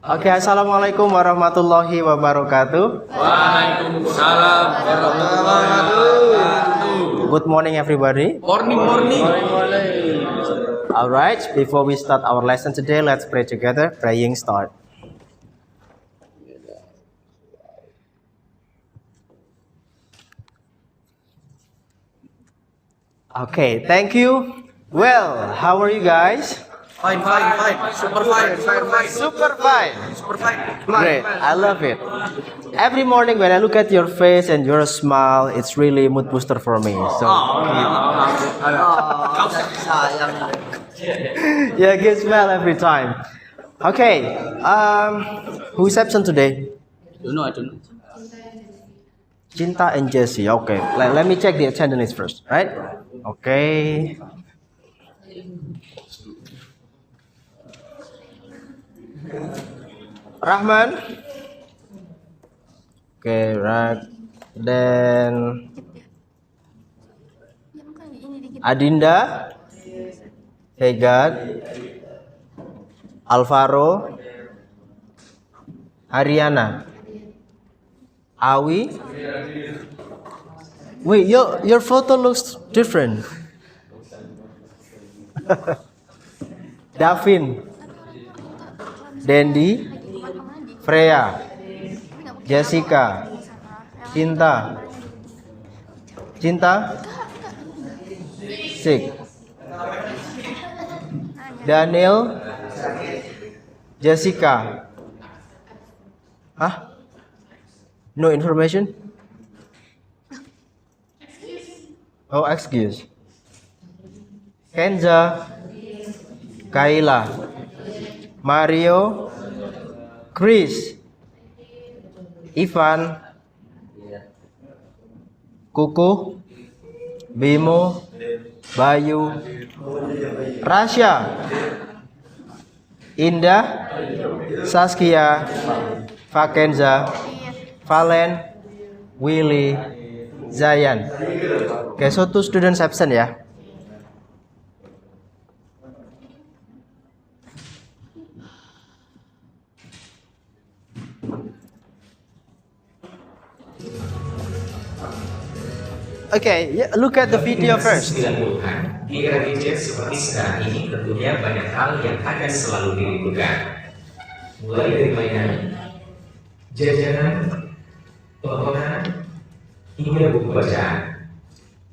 Oke, assalamualaikum warahmatullahi wabarakatuh. Waalaikumsalam warahmatullahi wabarakatuh. Good morning, everybody. Morning. Alright, before we start our lesson today, let's pray together. Praying start. Okay, thank you. Well, how are you guys? Fine. Super fine. Great, I love it. Every morning when I look at your face and your smile, it's really mood booster for me. So, yeah, good smile every time. Okay, who's absent today? I don't know. Cinta and Jesse. Okay, let me check the attendance first, right? Okay. Rahman. Okay, right. Then Adinda, Hegad, Alvaro, Ariana, Awi. Wait, your photo looks different. Davin, Dendi, Freya, Jessica, Cinta, Sik, Daniel, Jessica. Hah? No information? Oh, excuse. Kenza, Kaila, Mario, Chris, Ivan, Kuku, Bimo, Bayu, Rasya, Indah, Saskia, Fakenza, Valen, Willy, Zayan. Okay, so 2 students absent ya. Okay, look at the video first. Di era gadget seperti sekarang ini tentunya banyak hal yang akan selalu dirindukan. Mulai dari mainan, jajanan, tontonan, hingga buku bacaan.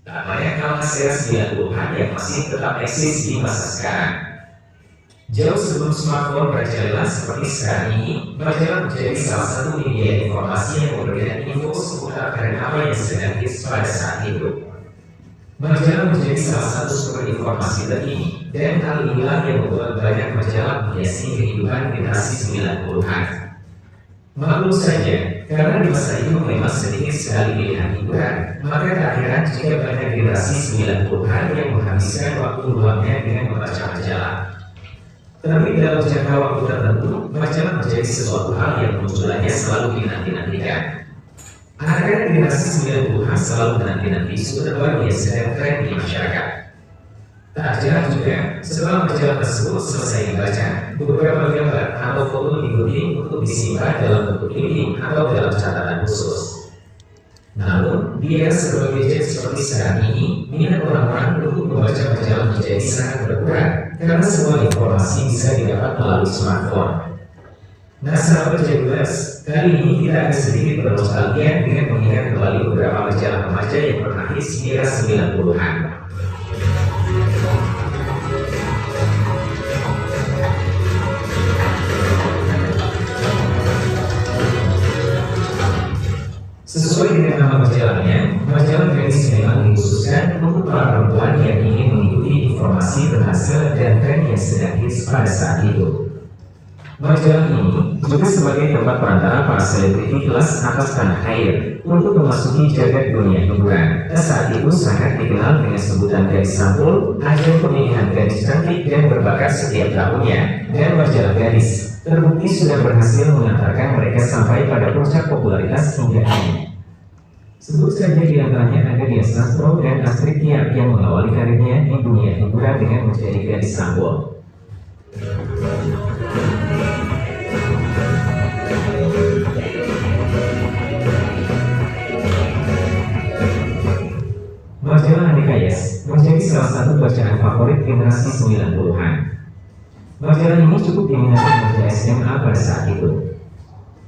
Tak banyak hal khas era 90-an yang masih tetap eksis di masa sekarang. Jauh sebelum smartphone merajalela seperti sekarang ini, majalah menjadi salah satu media informasi yang memberikan info seputar tren apa yang sedang hits pada saat itu. Majalah menjadi salah satu sumber informasi terkini, dan hal inilah yang membuat banyak majalah menghiasi kehidupan generasi 90-an. Maklum saja, karena di masa itu memang sedikit sekali pilihan hiburan, maka tak heran jika banyak generasi 90-an yang menghabiskan waktu luangnya dengan membaca majalah. Tetapi dalam jangka waktu tertentu, majalah menjadi sesuatu hal yang munculannya selalu dinanti-nantikan. Anak-anak generasi 90-an selalu menanti-nanti isu terbaru yang sedang tren di masyarakat. Tak jarang juga, setelah majalah tersebut selesai dibaca, beberapa gambar atau foto digunting untuk disimpan dalam bentuk clipping atau dalam catatan khusus. Namun, di era serba gadget seperti sekarang ini, minat orang-orang untuk membaca majalah menjadi sangat berkurang karena semua informasi bisa didapat melalui smartphone. Nah, sahabat Jaguars, kali ini kita akan sedikit bernostalgia dengan mengingat kembali beberapa majalah remaja yang pernah hits di era 90-an. Sesuai dengan nama majalahnya, majalah gadis memang dikhususkan untuk para perempuan yang ingin mengikuti informasi berhasil dan tren yang sedang hits pada saat itu. Majalah ini juga sebagai tempat perantara para selebriti kelas atas tanah air untuk memasuki jagat dunia hiburan. Saat itu sangat dikenal dengan sebutan gadis sampul, ajang pemilihan gadis cantik dan berbakat setiap tahunnya, dan majalah gadis terbukti sudah berhasil mengantarkan mereka sampai pada puncak popularitas hingga kini. Sebut saja di antaranya ada Dian Sastro dan Astrid Tiar yang mengawali karirnya di dunia hiburan dengan menjadi gadis sampul. selalu bacaan favorit generasi 90-an. Majalah ini cukup diminati remaja SMA pada saat itu.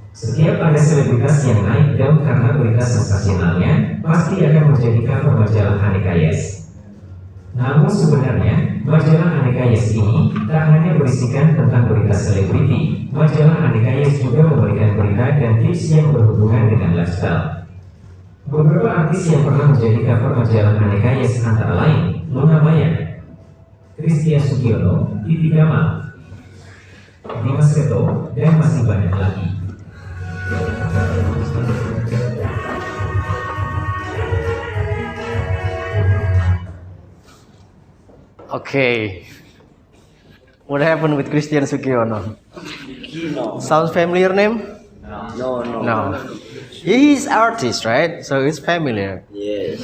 Setiap ada selebritas yang naik daun karena berita sensasionalnya, pasti akan menjadi cover majalah Aneka Yes. Namun sebenarnya, majalah Aneka Yes ini tak hanya berisikan tentang berita selebriti, majalah Aneka Yes juga memberikan berita dan tips yang berhubungan dengan lifestyle. Beberapa artis yang pernah menjadi cover majalah Aneka Yes antara lain Luna Maya, Christian Sugiono, Titi Kamal, Dimas Seto, dan masih banyak lagi. Okay. What happened with Christian Sugiono? Sounds familiar name? No. He's artist, right? So it's familiar. Yes.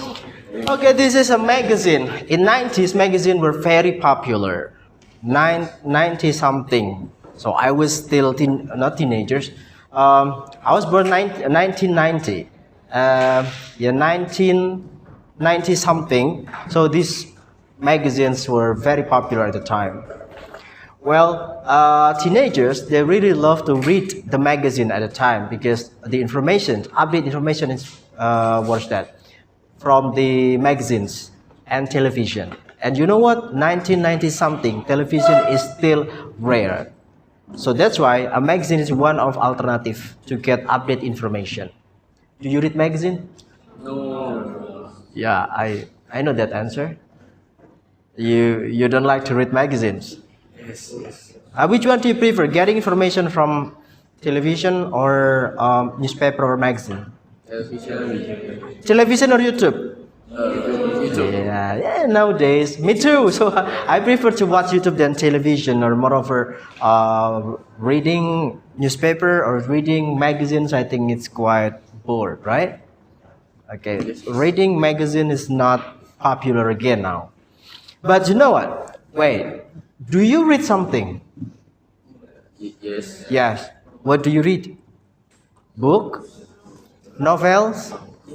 Okay, this is a magazine. In 90s, magazines were very popular. 90 something. So I was still not teenagers. I was born 1990. 1990 something. So these magazines were very popular at the time. Well, teenagers, they really love to read the magazine at the time because the information, update information is what's that? From the magazines and television. And you know what? 1990 something, television is still rare. So that's why a magazine is one of alternative to get update information. Do you read magazine? No. Yeah, I know that answer. You don't like to read magazines. Yes. Which one do you prefer? Getting information from television or newspaper or magazine? Television. Television or YouTube? YouTube. Yeah, nowadays, me too. So I prefer to watch YouTube than television, or moreover, reading newspaper or reading magazines. I think it's quite bored, right? Okay, reading magazine is not popular again now. But you know what? Wait, do you read something? Yes. Yes. What do you read? Book? Novels?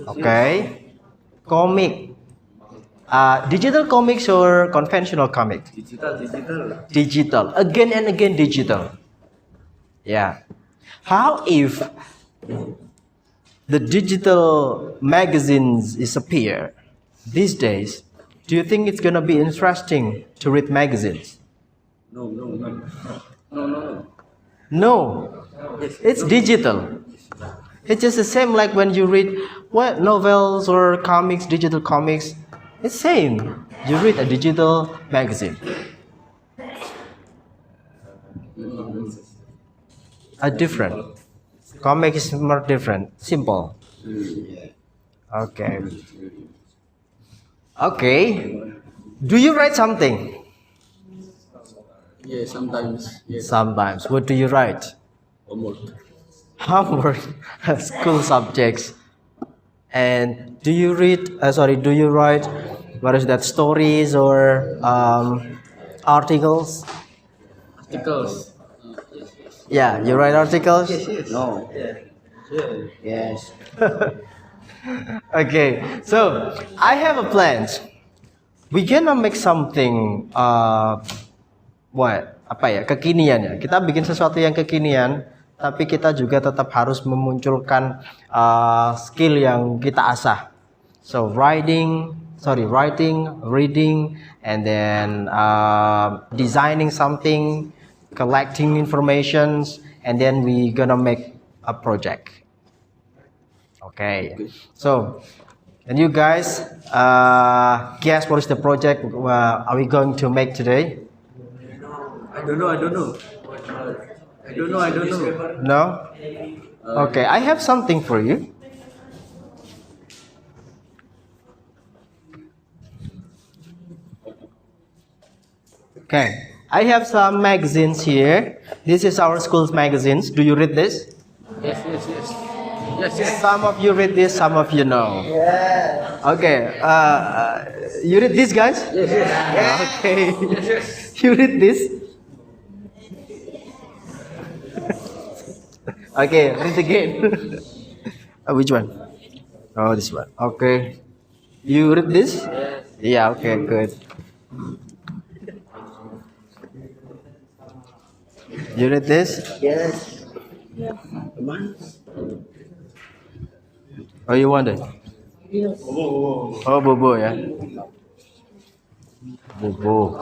Okay. Comic? Digital comics or conventional comic? Digital. Digital. Again and again digital. Yeah. How if the digital magazines disappear these days? Do you think it's gonna be interesting to read magazines? No. No. It's digital. It's just the same like when you read what novels or comics, digital comics. It's same. You read a digital magazine. Different. Comic is more different. Simple. Okay. Okay. Do you write something? Yes, sometimes. Yes. Sometimes. What do you write? Homework. Homework, school subjects. And do you read? Do you write? What is that? Stories or articles? Articles. Yeah, you write articles. No. Yes. Okay, so I have a plan. We gonna make something kekinian ya. Kita bikin sesuatu yang kekinian, tapi kita juga tetap harus memunculkan skill yang kita asah. So writing, reading, and then designing something, collecting informations, and then we gonna make a project. Okay. So, and you guys guess what is the project are we going to make today? I don't know. No? Okay, I have something for you. Okay, I have some magazines here. This is our school's magazines. Do you read this? Yes. Some of you read this, some of you know. Okay, you read this, guys? Yes. Okay. Yes. You read this? Okay, read again. Which one? Oh, this one. Okay. You read this? Yes. Yeah, okay, good. You read this? Yes. Teman. Oh, you want it? Oh, Bobo ya. Bobo.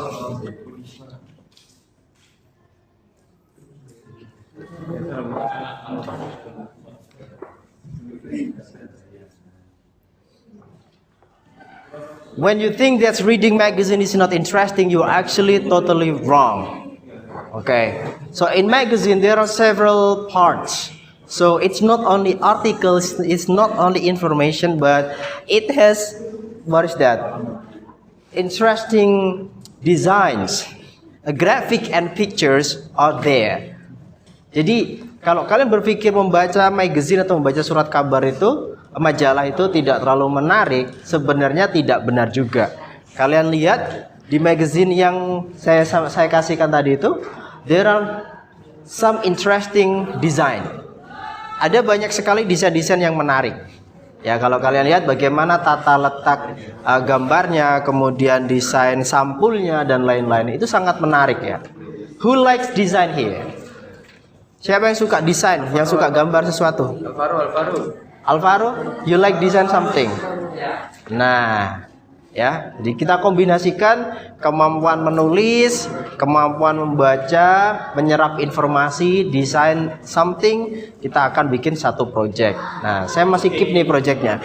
When you think that reading magazine is not interesting, you're actually totally wrong. Okay. So in magazine there are several parts. So it's not only articles, it's not only information, but it has, what is that? Interesting designs, graphic and pictures are there. Jadi kalau kalian berpikir membaca magazine atau membaca surat kabar itu, majalah itu tidak terlalu menarik, sebenarnya tidak benar juga. Kalian lihat di magazine yang saya kasihkan tadi itu, there are some interesting design. Ada banyak sekali desain-desain yang menarik. Ya, kalau kalian lihat bagaimana tata letak gambarnya, kemudian desain sampulnya dan lain-lain, itu sangat menarik ya. Who likes design here? Siapa yang suka desain, yang suka gambar sesuatu? Alvaro, you like design something? Nah, ya, jadi kita kombinasikan kemampuan menulis, kemampuan membaca, menyerap informasi, desain something, kita akan bikin satu project. Nah, saya masih keep nih projectnya.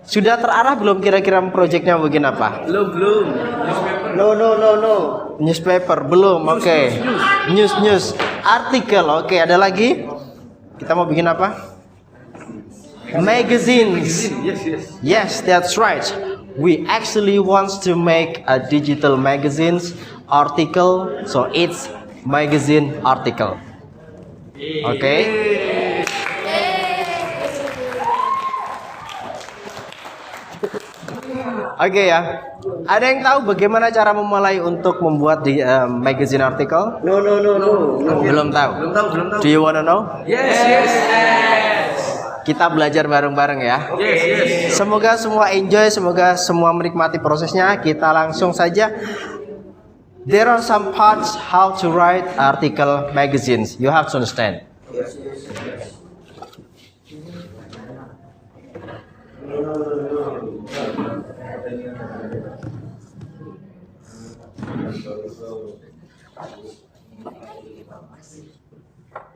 Sudah terarah belum kira-kira projectnya bikin apa? Belum. No. Newspaper belum. Oke. News. Artikel. Oke, ada lagi? Kita mau bikin apa? Magazines. Yes, that's right. We actually want to make a digital magazines article, so it's magazine article. Okay. Oke ya. Ada yang tahu bagaimana cara memulai untuk membuat di magazine article? No. Belum tahu. Belum tahu. Do you wanna know? Yes. Kita belajar bareng-bareng ya. Yes. Semoga semua enjoy, semoga semua menikmati prosesnya. Kita langsung saja. There are some parts how to write article magazines. You have to understand.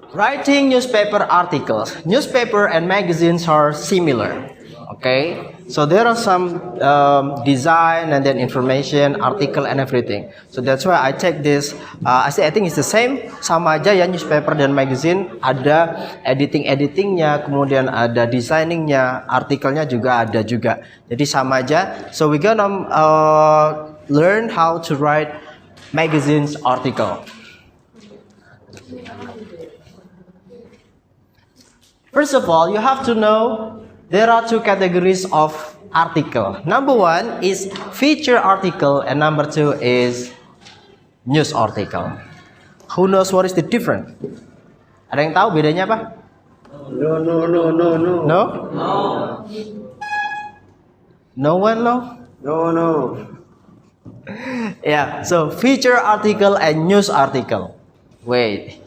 Writing newspaper articles. Newspaper and magazines are similar. Okay, so there are some design and then information, article and everything. So that's why I take this. I think it's the same. Sama aja ya, newspaper dan magazine ada editingnya, kemudian ada designingnya, artikelnya juga ada juga. Jadi sama aja. So we gonna learn how to write magazines article. First of all, you have to know there are two categories of article. Number one is feature article and number two is news article. Who knows what is the difference? Ada yang tahu bedanya apa? No. No? No one know? No. Yeah, so feature article and news article. Wait.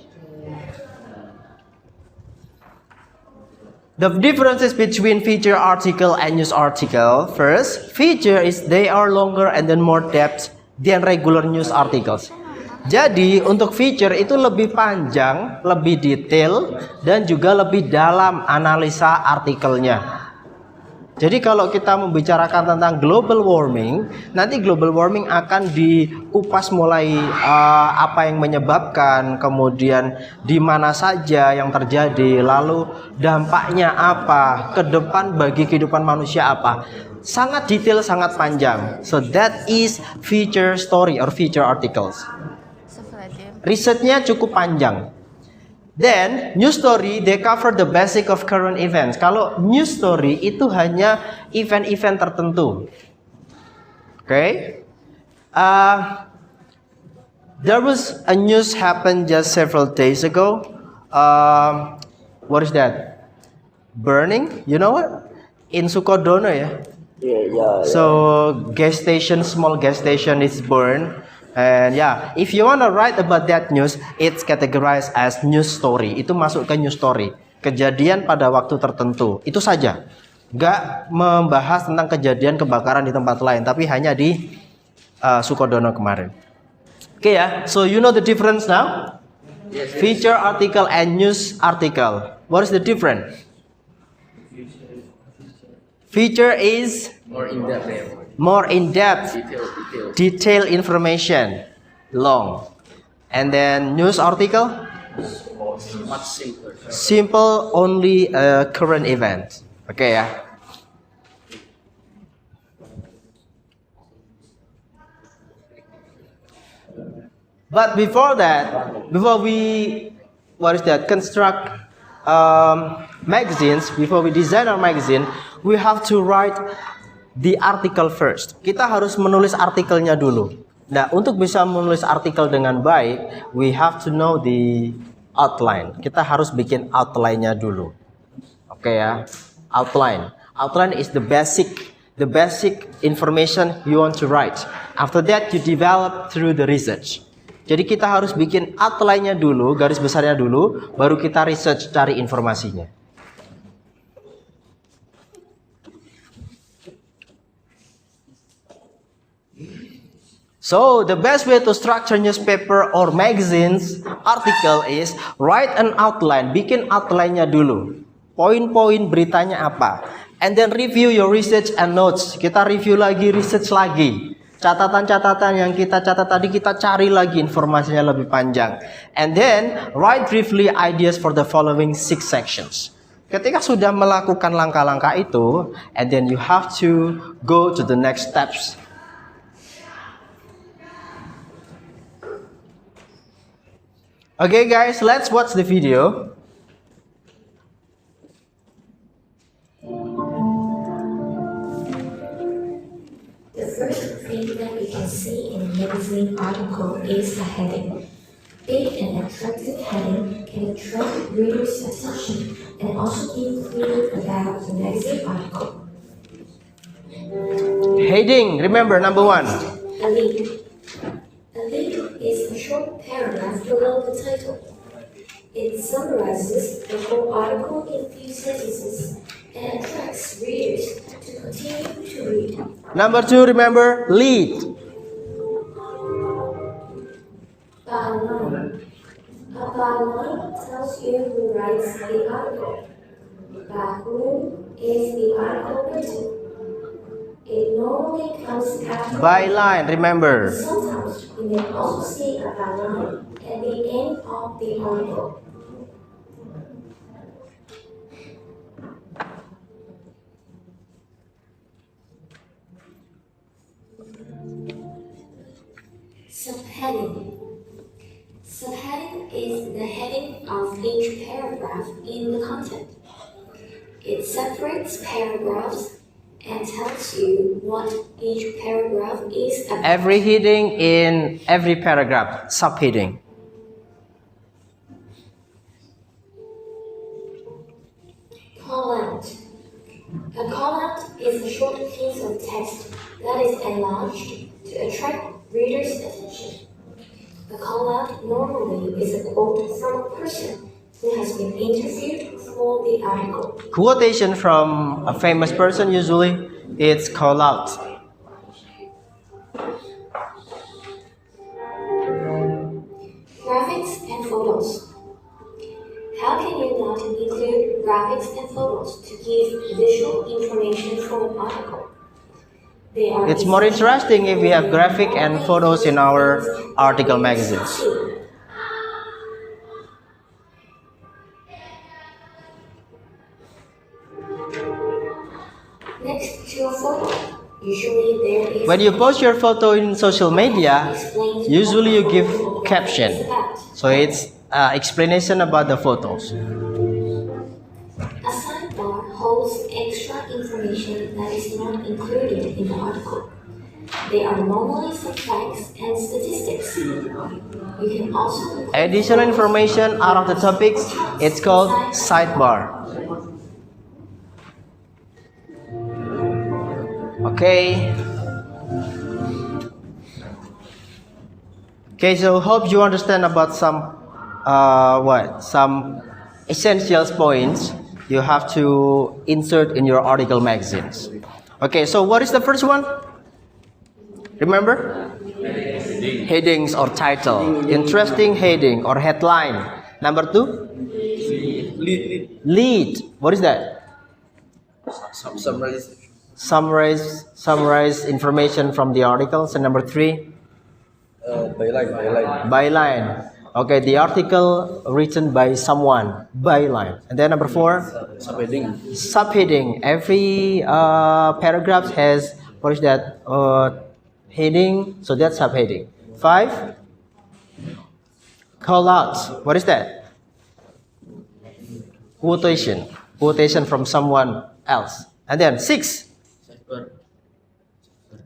The differences between feature article and news article. First, feature is they are longer and then more depth than regular news articles. Jadi untuk feature itu lebih panjang, lebih detail, dan juga lebih dalam analisa artikelnya. Jadi kalau kita membicarakan tentang global warming, nanti global warming akan dikupas mulai apa yang menyebabkan, kemudian di mana saja yang terjadi, lalu dampaknya apa, ke depan bagi kehidupan manusia apa. Sangat detail, sangat panjang. So that is feature story or feature articles. Risetnya cukup panjang. Then news story they cover the basic of current events. Kalau news story itu hanya event-event tertentu. Okay. There was a news happened just several days ago. What is that? Burning? You know what? In Sukodono ya. Yeah. So gas station, small gas station is burned. And yeah, if you wanna write about that news, it's categorized as news story. Itu masuk ke news story. Kejadian pada waktu tertentu. Itu saja. Gak membahas tentang kejadian kebakaran di tempat lain, tapi hanya di Sukodono kemarin. Okay ya, so you know the difference now? Yes. Feature article and news article. What is the difference? Feature is More in depth. more in-depth, Detail. detailed information, long. And then news article, Much simpler. simple, only current event. Okay ya. But before that, before we construct magazines, before we design our magazine, we have to write the article first. Kita harus menulis artikelnya dulu. Nah, untuk bisa menulis artikel dengan baik, we have to know the outline. Kita harus bikin outline-nya dulu. Oke ya, outline. Outline is the basic information you want to write. After that, you develop through the research. Jadi kita harus bikin outline-nya dulu, garis besarnya dulu, baru kita research cari informasinya. So the best way to structure newspaper or magazines article is write an outline, bikin outline-nya dulu. Poin-poin beritanya apa. And then review your research and notes. Kita review lagi, research lagi. Catatan-catatan yang kita catat tadi kita cari lagi informasinya lebih panjang. And then write briefly ideas for the following 6 sections. Ketika sudah melakukan langkah-langkah itu, and then you have to go to the next steps. Okay guys, let's watch the video. The first thing that we can see in a magazine article is the heading. Big and attractive heading can attract readers' attention and also give clues about the magazine article. Heading, remember number 1. A lead. A lead is a short paragraph below the title. It summarizes the whole article in few sentences and attracts readers to continue to read. Number 2, remember lead. Byline. A byline tells you who writes the article. By whom is the article written? It normally comes after. Byline, remember. Sometimes you may also see a byline at the end of the article. Subheading. Subheading is the heading of each paragraph in the content. It separates paragraphs and tells you what each paragraph is about. Every heading in every paragraph, subheading. Call out. A call out is a short piece of text that is enlarged to attract readers' attention. A call out normally is a quote from a person who has been interviewed for the article. Quotation from a famous person, usually it's call out. Graphics and photos. How can you not include graphics and photos to give visual information for an article? They are It's more interesting if we have graphic and photos in our article magazines. Next to a photo, usually there is. When you post your photo in social media, usually you give caption. So it's explanation about the photos. A sidebar holds extra information that is not included in the article. They are normally some facts and statistics. You can also include Additional information out of the topics, it's called sidebar. Okay. Okay, so hope you understand about some some essential points you have to insert in your article magazines. Okay, so what is the first one? Remember? Headings or title. Interesting heading or headline. Number 2? Lead. What is that? Summarize information from the articles. And number 3? Byline. Okay, the article written by someone. Byline. And then number 4? Subheading. Every paragraph has, what is that? Heading. So that's subheading. 5? Call out. What is that? Quotation. Quotation from someone else. And then 6?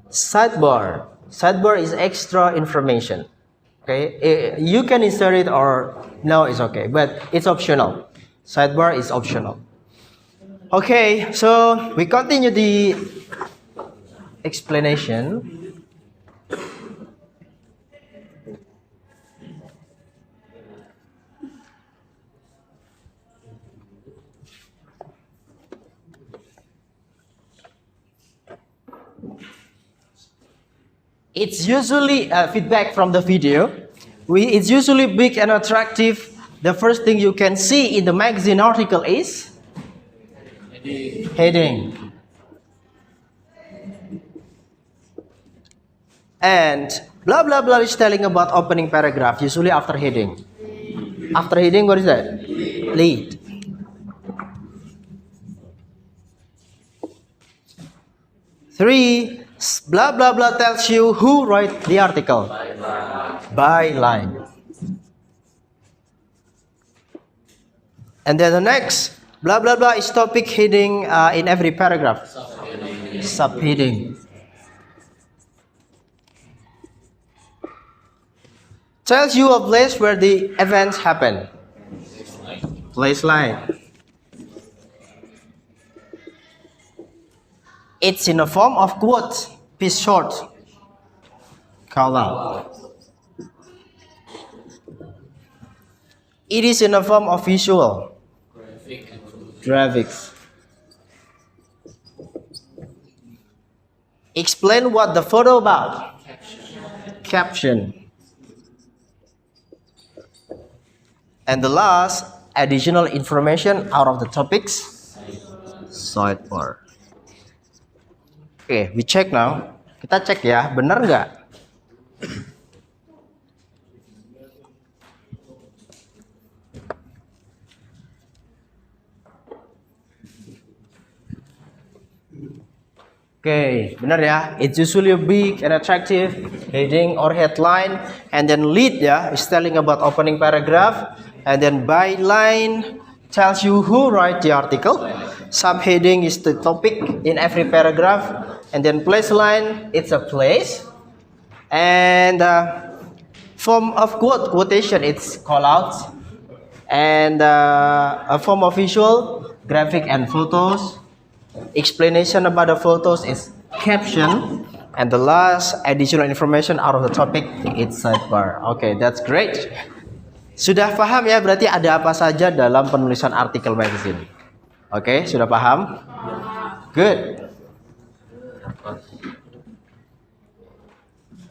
Sidebar. Sidebar is extra information. Okay, you can insert it or no, it's okay, but it's optional. Sidebar is optional. Okay, so we continue the explanation. It's usually feedback from the video. It's usually big and attractive. The first thing you can see in the magazine article is heading. And blah blah blah is telling about opening paragraph, usually after heading. After heading, what is that? Lead. Three, blah blah blah tells you who wrote the article. Byline. And then the next, blah blah blah is topic heading in every paragraph. Subheading. Tells you a place where the events happen. Place line. It's in the form of quote, piece short, call out. It is in the form of visual, graphics. Explain what the photo about, caption. And the last, additional information out of the topics, sidebar. Oke, we check now. Kita cek ya, benar nggak? Oke, benar ya. It's usually a big and attractive heading or headline, and then lead ya is telling about opening paragraph, and then byline tells you who write the article. Subheading is the topic in every paragraph, and then place line, it's a place, and form of quotation, it's call out, and a form of visual, graphic and photos. Explanation about the photos is caption, and the last additional information out of the topic, it's sidebar. Okay, that's great. Sudah paham ya, berarti ada apa saja dalam penulisan artikel magazine. Oke, sudah paham? Good.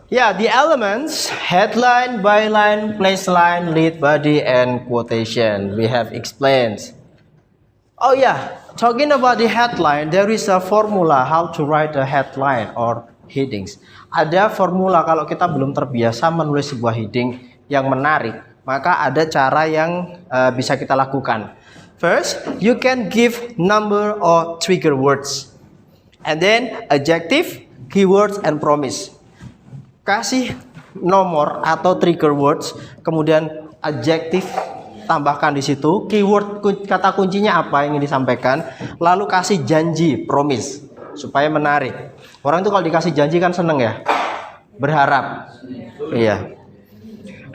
Yeah, the elements, headline, byline, place line, lead, body, and quotation we have explained. Oh yeah, talking about the headline, there is a formula how to write a headline or headings. Ada formula kalau kita belum terbiasa menulis sebuah heading yang menarik, maka ada cara yang bisa kita lakukan. First, you can give number or trigger words. And then adjective, keywords, and promise. Kasih nomor atau trigger words, kemudian adjective, tambahkan di situ keyword, kata kuncinya apa yang ingin disampaikan, lalu kasih janji, promise, supaya menarik. Orang itu kalau dikasih janji kan seneng ya, berharap. Iya.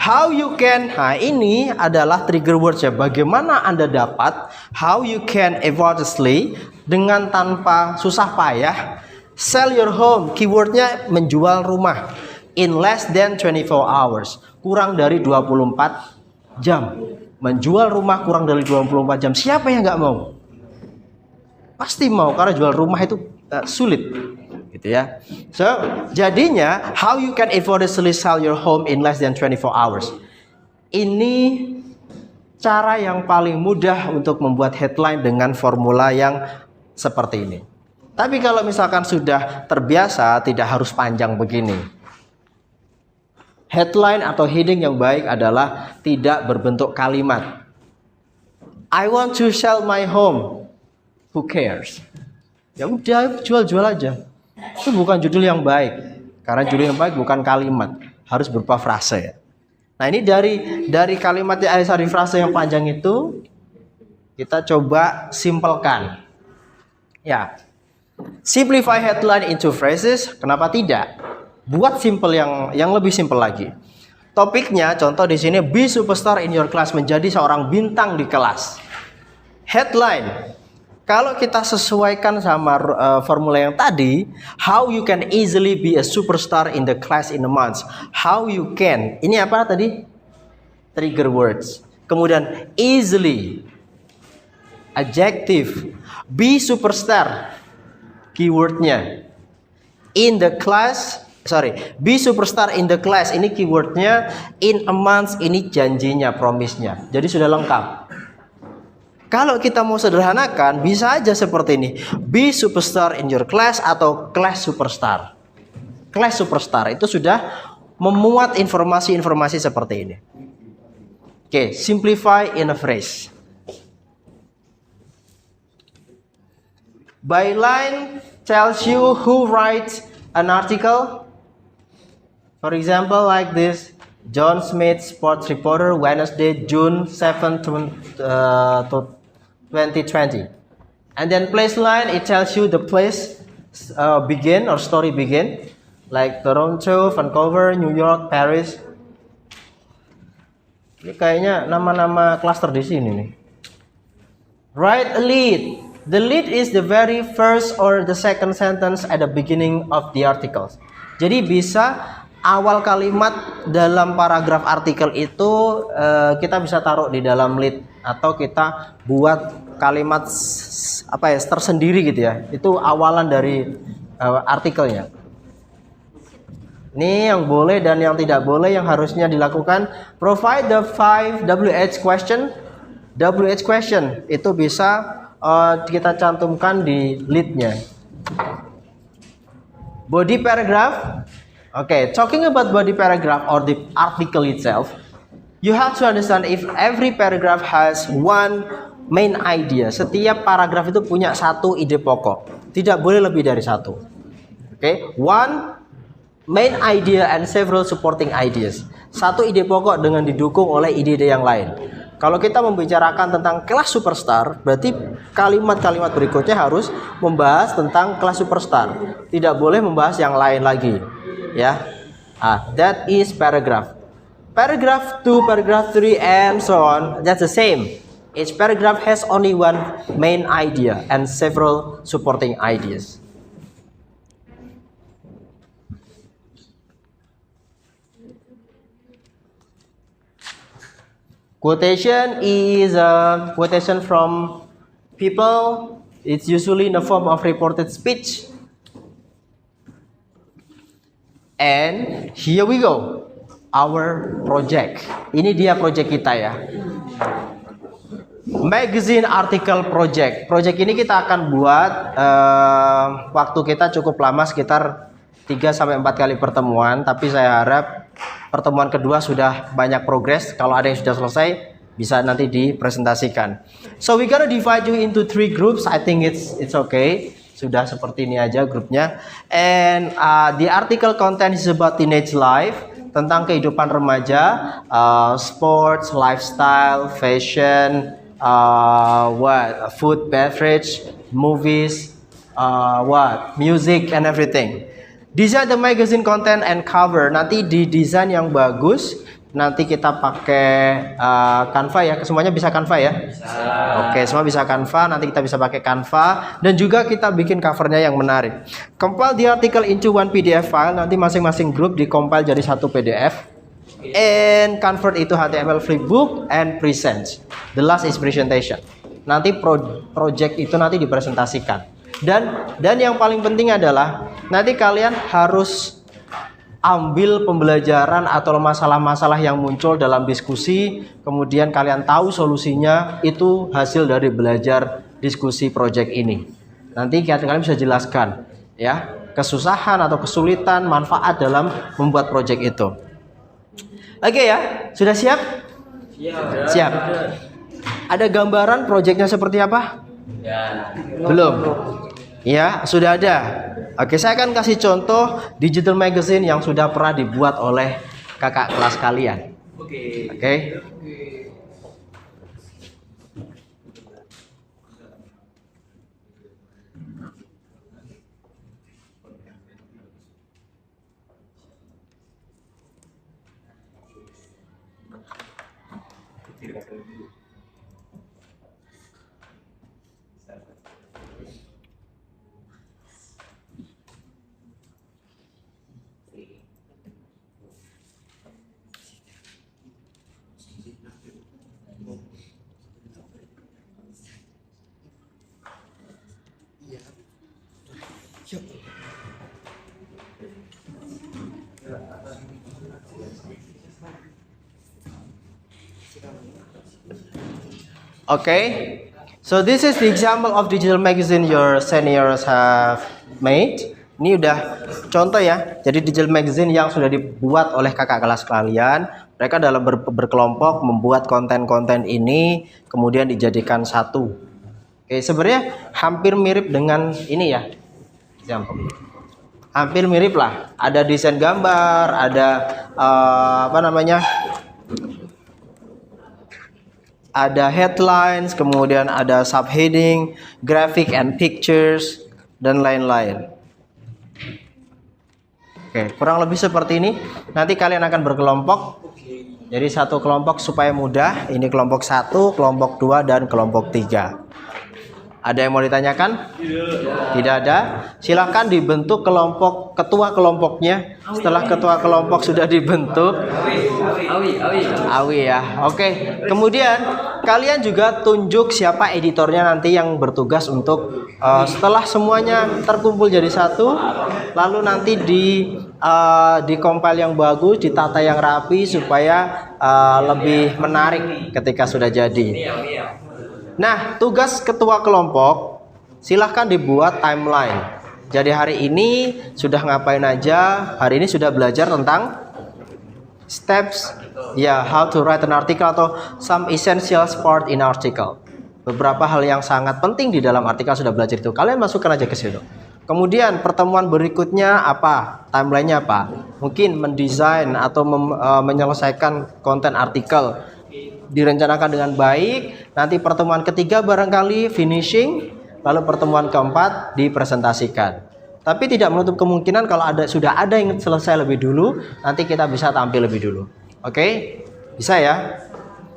How you can, nah ini adalah trigger words ya. Bagaimana Anda dapat how you can effortlessly, dengan tanpa susah payah, Sell your home, keywordnya menjual rumah in less than 24 hours, kurang dari 24 jam. Menjual rumah kurang dari 24 jam. Siapa yang nggak mau? Pasti mau, karena jual rumah itu sulit, gitu ya. So, jadinya how you can effortlessly sell your home in less than 24 hours. Ini cara yang paling mudah untuk membuat headline dengan formula yang seperti ini. Tapi kalau misalkan sudah terbiasa, tidak harus panjang begini. Headline atau heading yang baik adalah tidak berbentuk kalimat. I want to sell my home. Who cares? Ya udah, jual-jual aja. Itu bukan judul yang baik. Karena judul yang baik bukan kalimat, harus berupa frase. Nah, ini dari kalimatnya dari frase yang panjang itu kita coba simpelkan. Ya. Simplify headline into phrases. Kenapa tidak? Buat simple yang lebih simple lagi. Topiknya contoh di sini, be superstar in your class, menjadi seorang bintang di kelas. Headline. Kalau kita sesuaikan sama formula yang tadi, how you can easily be a superstar in the class in a month. How you can. Ini apa tadi? Trigger words. Kemudian easily. Adjective. Be superstar. Keywordnya be superstar in the class, ini keywordnya. In a month, ini janjinya, promise-nya. Jadi sudah lengkap. Kalau kita mau sederhanakan, bisa aja seperti ini, be superstar in your class atau class superstar. Class superstar itu sudah memuat informasi-informasi seperti ini. Oke, simplify in a phrase. Byline tells you who writes an article. For example, like this: John Smith, sports reporter, Wednesday, June 7, 2020. And then place line, it tells you the place begin or story begin, like Toronto, Vancouver, New York, Paris. Ini kayaknya nama-nama klaster di sini nih. Write a lead. The lead is the very first or the second sentence at the beginning of the article. Jadi bisa awal kalimat dalam paragraf artikel itu kita bisa taruh di dalam lead, atau kita buat kalimat tersendiri gitu ya. Itu awalan dari artikelnya. Ini yang boleh dan yang tidak boleh yang harusnya dilakukan. Provide the 5 WH question. WH question itu bisa kita cantumkan di lead-nya. Body paragraph. Okay, talking about body paragraph or the article itself, you have to understand if every paragraph has one main idea. Setiap paragraf itu punya satu ide pokok. Tidak boleh lebih dari satu. Okay, one main idea and several supporting ideas. Satu ide pokok dengan didukung oleh ide-ide yang lain. Kalau kita membicarakan tentang kelas superstar, berarti kalimat-kalimat berikutnya harus membahas tentang kelas superstar. Tidak boleh membahas yang lain lagi. Ya, that is paragraph. Paragraph 2, paragraph 3, and so on. That's the same. Each paragraph has only one main idea and several supporting ideas. Quotation is a quotation from people. It's usually in the form of reported speech. And here we go. Our project. Ini dia project kita ya. Magazine article project. Project ini kita akan buat waktu kita cukup lama, sekitar 3-4 kali pertemuan. Tapi saya harap pertemuan kedua sudah banyak progres. Kalau ada yang sudah selesai, bisa nanti dipresentasikan. So we gonna divide you into 3 groups. I think it's okay. Sudah seperti ini aja grupnya. And the article content is about teenage life, tentang kehidupan remaja, sports, lifestyle, fashion, food, beverage, movies, music and everything. Design the magazine content and cover. Nanti di desain yang bagus, nanti kita pakai Canva ya. Semuanya bisa Canva ya? Oke, semua bisa Canva. Nanti kita bisa pakai Canva. Dan juga kita bikin covernya yang menarik. Compile the article into one PDF file. Nanti masing-masing grup di-compile jadi satu PDF. And convert itu HTML flipbook and present. The last is presentation. Nanti project itu nanti dipresentasikan. Dan yang paling penting adalah nanti kalian harus ambil pembelajaran atau masalah-masalah yang muncul dalam diskusi, kemudian kalian tahu solusinya, itu hasil dari belajar diskusi project ini. Nanti kalian bisa jelaskan ya, kesusahan atau kesulitan, manfaat dalam membuat project itu. Oke ya, sudah siap? Siap. Ada gambaran projectnya seperti apa? Belum? Ya, sudah ada. Oke, saya akan kasih contoh digital magazine yang sudah pernah dibuat oleh kakak kelas kalian. Oke. Okay, so this is the example of digital magazine your seniors have made. Ini udah contoh ya. Jadi digital magazine yang sudah dibuat oleh kakak kelas kalian. Mereka dalam berkelompok membuat konten-konten ini, kemudian dijadikan satu. Oke, sebenarnya hampir mirip dengan ini ya. Example. Hampir mirip lah. Ada desain gambar, ada ada headlines, kemudian ada subheading, graphic and pictures, dan lain-lain. Oke, kurang lebih seperti ini. Nanti kalian akan berkelompok. Jadi satu kelompok supaya mudah. Ini kelompok 1, kelompok 2, dan kelompok 3. Ada yang mau ditanyakan? Tidak ada. Silakan dibentuk kelompok, ketua kelompoknya. Setelah ketua kelompok sudah dibentuk, Awi ya. Oke. Kemudian kalian juga tunjuk siapa editornya nanti yang bertugas untuk setelah semuanya terkumpul jadi satu, lalu nanti di compile yang bagus, ditata yang rapi supaya lebih menarik ketika sudah jadi. Nah, tugas ketua kelompok silahkan dibuat timeline. Jadi hari ini sudah ngapain aja? Hari ini sudah belajar tentang steps, ya, how to write an article atau some essential part in article. Beberapa hal yang sangat penting di dalam artikel sudah belajar itu. Kalian masukkan aja ke situ. Kemudian pertemuan berikutnya apa? Timelinenya apa? Mungkin mendesain atau menyelesaikan konten artikel. Direncanakan dengan baik. Nanti pertemuan ketiga barangkali finishing, lalu pertemuan keempat dipresentasikan. Tapi tidak menutup kemungkinan kalau sudah ada yang selesai lebih dulu, nanti kita bisa tampil lebih dulu. Oke? Bisa ya?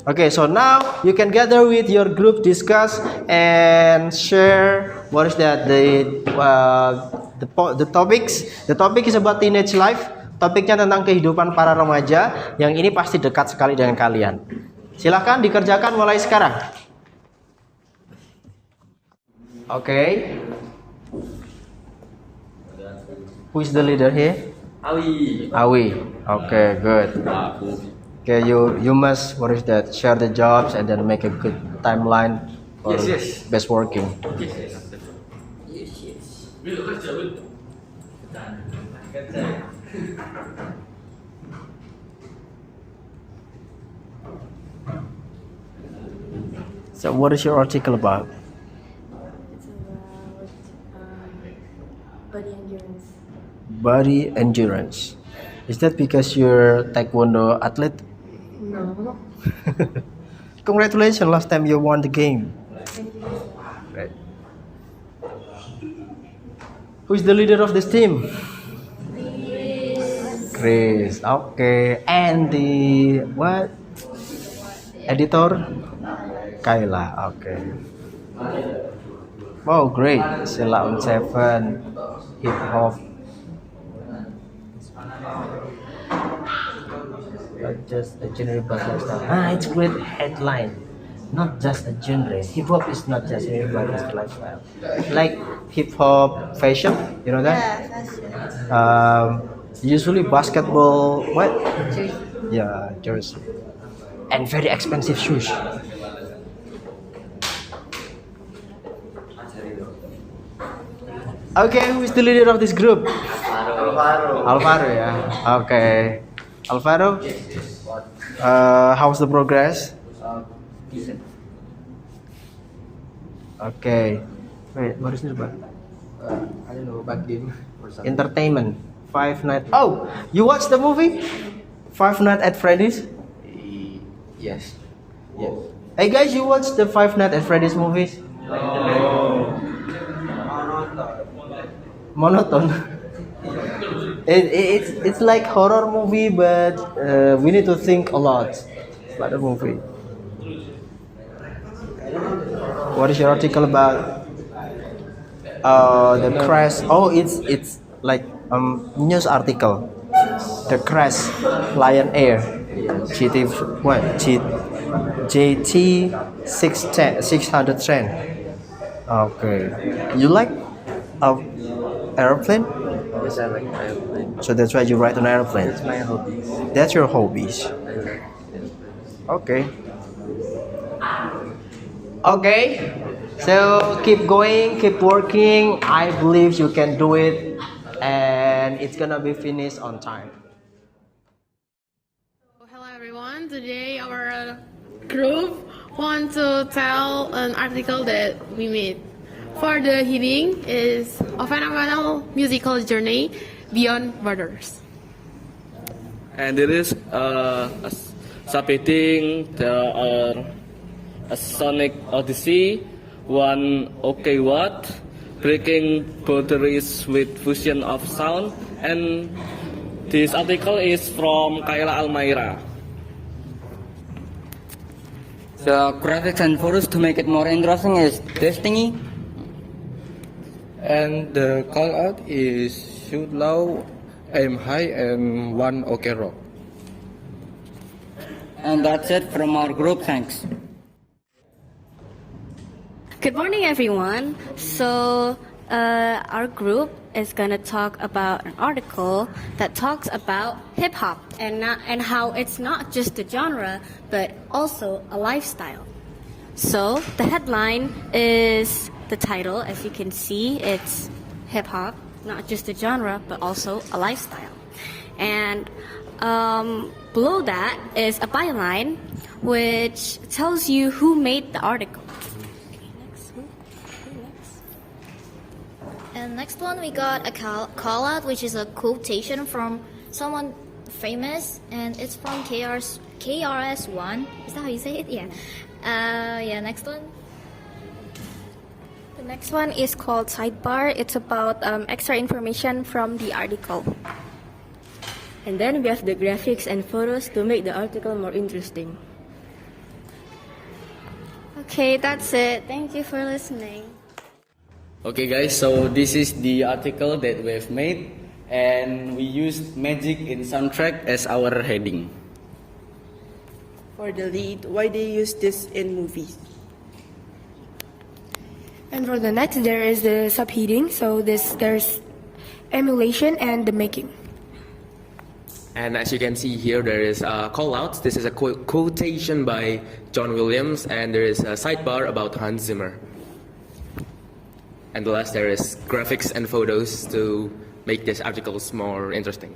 Oke, so now you can gather with your group, discuss and share what is that the topics. The topic is about teenage life. Topiknya tentang kehidupan para remaja, yang ini pasti dekat sekali dengan kalian. Silahkan dikerjakan mulai sekarang. Okay. Who is the leader here? Awi. Okay, good. Okay, you must, what is that? Share the jobs and then make a good timeline for best working. So what is your article about? It's about body endurance. Body endurance. Is that because you're taekwondo athlete? No. Congratulations, last time you won the game. Right. Who is the leader of this team? Chris. Okay. And the what? Editor? Kayla. Okay. Oh, great. Sheila on 7. Hip hop. Not just a generic black lifestyle. It's great headline. Not just a genre. Hip hop is not just a lifestyle. Like hip hop fashion, you know that? Usually basketball, what? Yeah, jersey. And very expensive shoes. Okay, who is the leader of this group? Alvaro, yeah. Okay. Alvaro, how's the progress? Decent. Okay. Wait, what is this about? I don't know, back game or something. Entertainment. Five Nights. Oh, you watched the movie? Five Nights at Freddy's? Yes. Yes. Hey guys, you watched the Five Nights at Freddy's movies? Monoton. It's like horror movie, but we need to think a lot about the movie. What is your article about? The crash. Oh, it's like news article. The crash Lion Air. GT what? JT 610. Okay. You like airplane? Yes, I like airplane. So that's why you ride on airplane. It's my hobbies. That's your hobbies. I like airplane. Okay. Okay. So keep going, keep working. I believe you can do it, and it's gonna be finished on time. Hello everyone. Today our group want to tell an article that we made. For the heading is a phenomenal musical journey beyond borders. And it is submitting a Sonic Odyssey, one OK Watt, breaking boundaries with fusion of sound, and this article is from Kayla Almaira. The graphics and photos to make it more interesting is Destiny. And the call out is shoot low, aim high, and one OK rock. And that's it from our group, thanks. Good morning, everyone. So, our group is gonna talk about an article that talks about hip hop and how it's not just a genre, but also a lifestyle. So, the headline is the title. As you can see, it's hip hop, not just a genre, but also a lifestyle. And below that is a byline, which tells you who made the article. And next one, we got a call out, which is a quotation from someone famous, and it's from KRS-One. Is that how you say it? Yeah. Next one. The next one is called Sidebar. It's about extra information from the article. And then we have the graphics and photos to make the article more interesting. Okay, that's it. Thank you for listening. Okay guys, so this is the article that we've made, and we used Magic in Soundtrack as our heading. For the lead, why they use this in movies? And for the next, there is the subheading. So there's emulation and the making. And as you can see here, there is a call out. This is a quotation by John Williams, and there is a sidebar about Hans Zimmer. And the last, there is graphics and photos to make these articles more interesting.